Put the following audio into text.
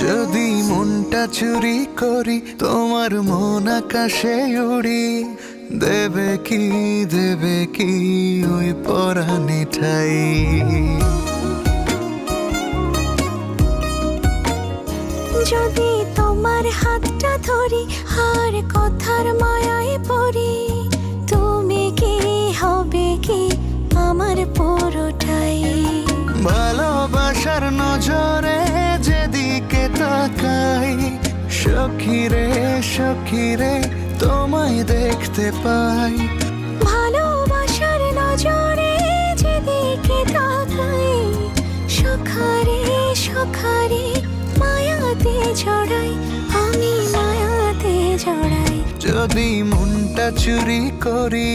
যদি মনটা চুরি করি তোমার মন আকাশে উড়ি, দেবে কি ওই পরাণে ঠাই। যদি তোমার হাতটা ধরি আর কথার মায়ায় পড়ি, তুমি কি হবে কি আমার পুরোটাই। ভালোবাসার নজরে যেদিকে তাকাই, সখী রে তোমায় দেখতে পাই। ভালোবাসার নজরে যেদিকে তাকাই, সখারে মায়াতে জড়াই, আমি মায়াতে জড়াই। যদি মনটা চুরি করি